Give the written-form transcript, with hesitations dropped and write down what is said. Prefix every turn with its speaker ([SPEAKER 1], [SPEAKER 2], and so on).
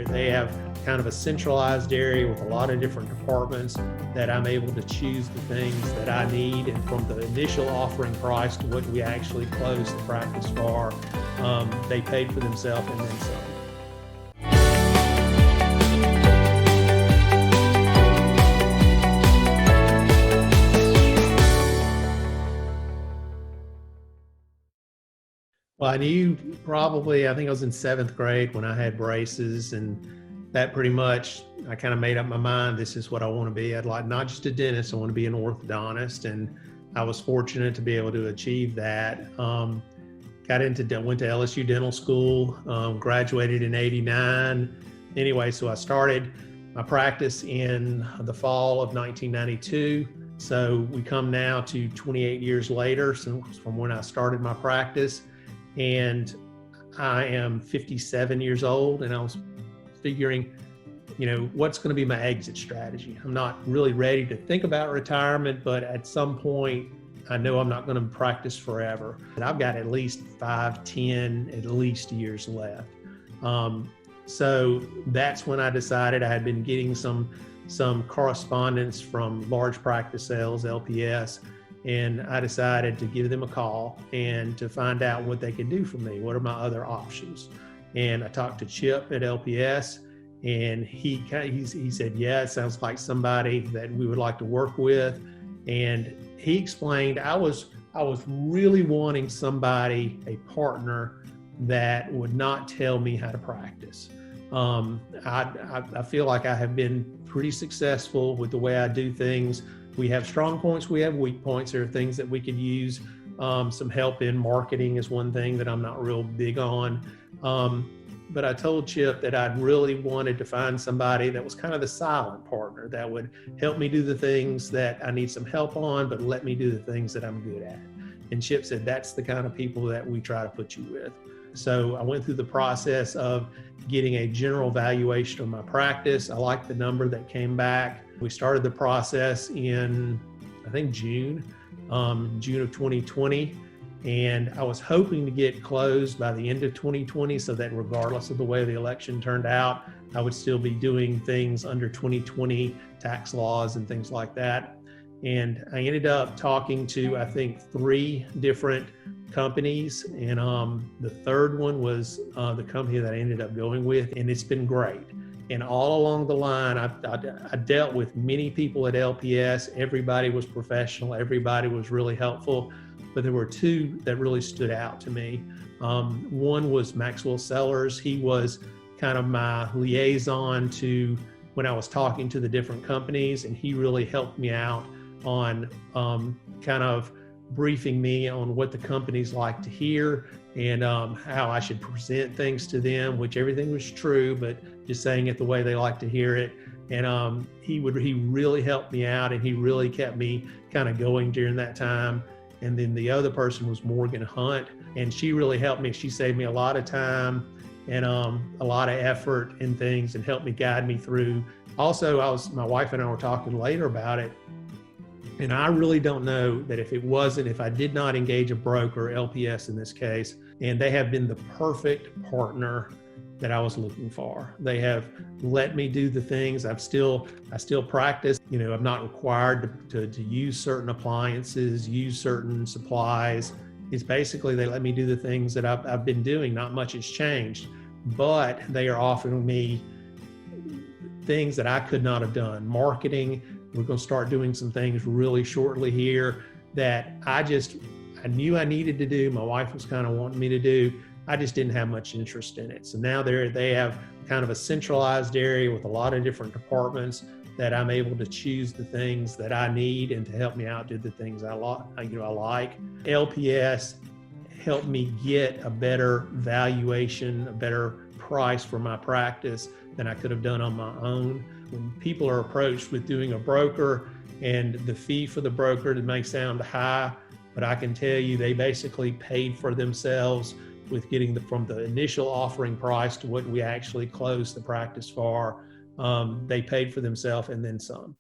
[SPEAKER 1] They have kind of a centralized area with a lot of different departments that I'm able to choose the things that I need, and from the initial offering price to what we actually close the practice for, they paid for themselves and then some. Well, I knew probably, I think I was in 7th grade when I had braces, and that pretty much, I kind of made up my mind, this is what I want to be. I'd like not just a dentist, I want to be an orthodontist, and I was fortunate to be able to achieve that. Went to LSU Dental School, graduated in '89. Anyway, so I started my practice in the fall of 1992. So we come now to 28 years later from when I started my practice. And I am 57 years old, and I was figuring, what's going to be my exit strategy? I'm not really ready to think about retirement, but at some point, I know I'm not going to practice forever. And I've got at least 5, 10, at least years left. So that's when I decided. I had been getting some correspondence from large practice sales, LPS, and I decided to give them a call and to find out what they could do for me. What are my other options? And I talked to Chip at LPS, and he said, yeah, it sounds like somebody that we would like to work with. And he explained, I was really wanting somebody, a partner, that would not tell me how to practice. I feel like I have been pretty successful with the way I do things. We have strong points, we have weak points. There are things that we could use. Some help in marketing is one thing that I'm not real big on. But I told Chip that I'd really wanted to find somebody that was kind of the silent partner that would help me do the things that I need some help on, but let me do the things that I'm good at. And Chip said, that's the kind of people that we try to put you with. So I went through the process of getting a general valuation of my practice. I liked the number that came back. We started the process in, I think, June of 2020. And I was hoping to get closed by the end of 2020 so that regardless of the way the election turned out, I would still be doing things under 2020 tax laws and things like that. And I ended up talking to, I think, 3 different companies. And the third one was the company that I ended up going with, and it's been great. And all along the line, I dealt with many people at LPS. Everybody was professional. Everybody was really helpful. But there were 2 that really stood out to me. One was Maxwell Sellers. He was kind of my liaison to when I was talking to the different companies, and he really helped me out on kind of briefing me on what the companies like to hear and how I should present things to them, which everything was true, but just saying it the way they like to hear it. And he really helped me out, and he really kept me kind of going during that time. And then the other person was Morgan Hunt, and she really helped me. She saved me a lot of time and a lot of effort and things, and helped me guide me through. Also, my wife and I were talking later about it, and I really don't know that if I did not engage a broker, LPS in this case, and they have been the perfect partner that I was looking for. They have let me do the things. I still practice. I'm not required to use certain appliances, use certain supplies. It's basically they let me do the things that I've been doing. Not much has changed, but they are offering me things that I could not have done. Marketing, we're going to start doing some things really shortly here that I knew I needed to do. My wife was kind of wanting me to do. I just didn't have much interest in it. So now they have kind of a centralized area with a lot of different departments that I'm able to choose the things that I need and to help me out do the things I like. LPS helped me get a better valuation, a better price for my practice than I could have done on my own. When people are approached with doing a broker, and the fee for the broker, it may sound high, but I can tell you they basically paid for themselves with getting from the initial offering price to what we actually closed the practice for. They paid for themselves and then some.